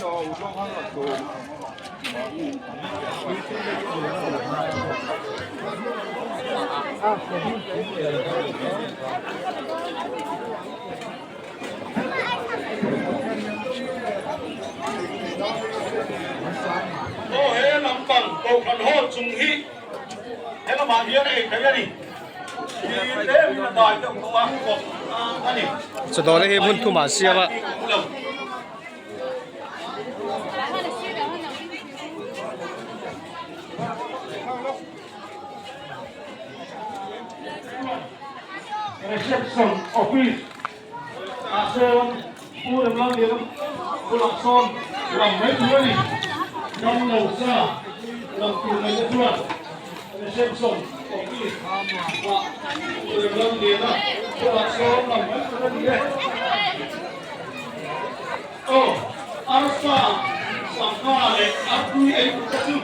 เฮ้ลำปังโตกันโหดจุงฮีเฮ้ละมาเฮียนี่ใครนี่เด้มีดอยต้องตัวกบอันนี้จะโดนเลยมุ่งทุ่มมาเสียละreception office asonผู้ดำรงเดียวผู้หลักโซนหลังไม่ทั่วนี่น้องเหล่าซาหลังตัวไม่ทั่ว reception office ว่าผู้ดำรงเดียวผู้หลักโซนหลังไม่ทั่วนี่โอ้อาร์ซ่าสังฆาเลยอัพด้วยเอ็กซ์ซู